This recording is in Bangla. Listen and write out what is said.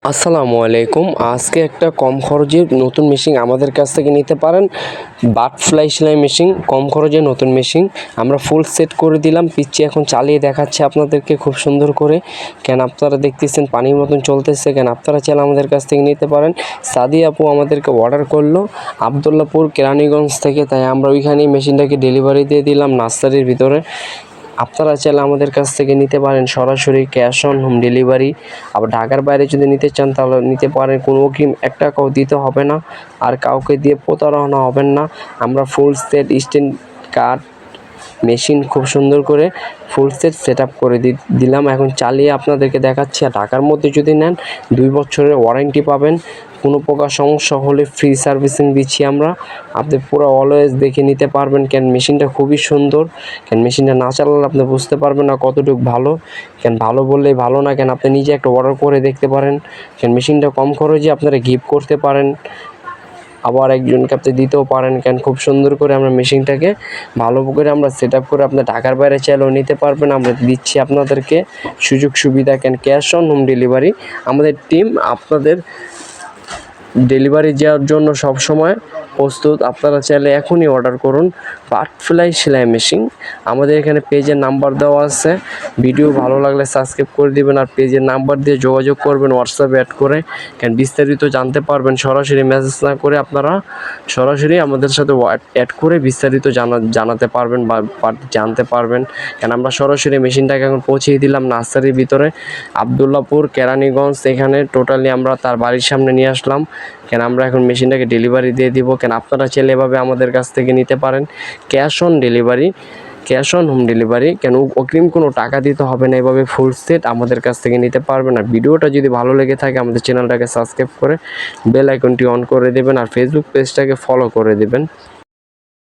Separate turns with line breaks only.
আসসালামু আলাইকুম। আজকে একটা কম খরচের নতুন মেশিন আমাদের কাছ থেকে নিতে পারেন। বাটফ্লাই সেলাই মেশিন, কম খরচে নতুন মেশিন আমরা ফুল সেট করে দিলাম। পিচ্ছি এখন চালিয়ে দেখাচ্ছে আপনাদেরকে খুব সুন্দর করে। কেন আপনারা দেখতেছেন পানির মতন চলতেছে। কেন আপনারা চাইলে আমাদের কাছ থেকে নিতে পারেন। সাদি আপু আমাদেরকে অর্ডার করলো আবদুল্লাপুর কেরানীগঞ্জ থেকে, তাই আমরা ওইখানেই মেশিনটাকে ডেলিভারি দিয়ে দিলাম নার্সারির ভিতরে। আপনারা চাইলে আমাদের কাছ থেকে নিতে পারেন সরাসরি ক্যাশ অন হোম ডেলিভারি। আবার ঢাকার বাইরে যদি নিতে চান তাহলে নিতে পারেন, কোনো অগ্রিম 1 টাকাও দিতে হবে না, আর কাউকে দিয়ে প্রতারণা হবেন না। আমরা ফুল সেট স্ট্যান্ড কাট মেশিন খুব সুন্দর করে ফুল সেট আপ করে দিলাম। এখন চালিয়ে আপনাদেরকে দেখাচ্ছি। আর ঢাকার মধ্যে যদি নেন 2 বছরের ওয়ারেন্টি পাবেন। কোনো প্রকার সমস্যা হলে ফ্রি সার্ভিসিং দিচ্ছি আমরা। আপনি পুরো অলওয়েজ দেখে নিতে পারবেন। কেন মেশিনটা খুবই সুন্দর। কেন মেশিনটা না চালালে আপনি বুঝতে পারবেন না কতটুকু ভালো। কেন ভালো বললেই ভালো না, কেন আপনি নিজে একটা অর্ডার করে দেখতে পারেন। কেন মেশিনটা কম খরচে আপনারা গিফট করতে পারেন, আবার একজনকে আপনি দিতেও পারেন। কেন খুব সুন্দর করে আমরা মেশিনটাকে ভালো করে আমরা সেট আপ করে আপনি ঢাকার বাইরে চাইলেও নিতে পারবেন। আমরা দিচ্ছি আপনাদেরকে সুযোগ সুবিধা। কেন ক্যাশ অন হোম ডেলিভারি। আমাদের টিম আপনাদের ডেলিভারি দেওয়ার জন্য সবসময় প্রস্তুত। আপনারা চাইলে এখনই অর্ডার করুন বাটফ্লাই সেলাই মেশিন। আমাদের এখানে পেজের নাম্বার দেওয়া আছে, ভিডিও ভালো লাগলে সাবস্ক্রাইব করে দিবেন, আর পেজের নাম্বার দিয়ে যোগাযোগ করবেন হোয়াটসঅ্যাপে অ্যাড করে। কেন বিস্তারিত জানতে পারবেন, সরাসরি মেসেজ না করে আপনারা সরাসরি আমাদের সাথে অ্যাড করে বিস্তারিত জানাতে পারবেন বা জানতে পারবেন। কেন আমরা সরাসরি মেশিনটাকে এখন পৌঁছিয়ে দিলাম নার্সারির ভিতরে আবদুল্লাপুর কেরানীগঞ্জ। এখানে টোটালি আমরা তার বাড়ির সামনে নিয়ে আসলাম। কেন আমরা এখন মেশিনটাকে ডেলিভারি দিয়ে দিব। কেন আপনারা চাইলে এভাবে আমাদের কাছ থেকে নিতে পারেন cash on delivery, cash on home delivery. কেন অগ্রিম কোনো টাকা দিতে হবে না, এভাবে ফুল সেট আমাদের কাছ থেকে নিতে পারবেন। আর ভিডিওটা যদি ভালো লেগে থাকে আমাদের চ্যানেলটাকে সাবস্ক্রাইব করে বেল আইকনটি অন করে দেবেন, আর ফেসবুক পেজটাকে ফলো করে দেবেন।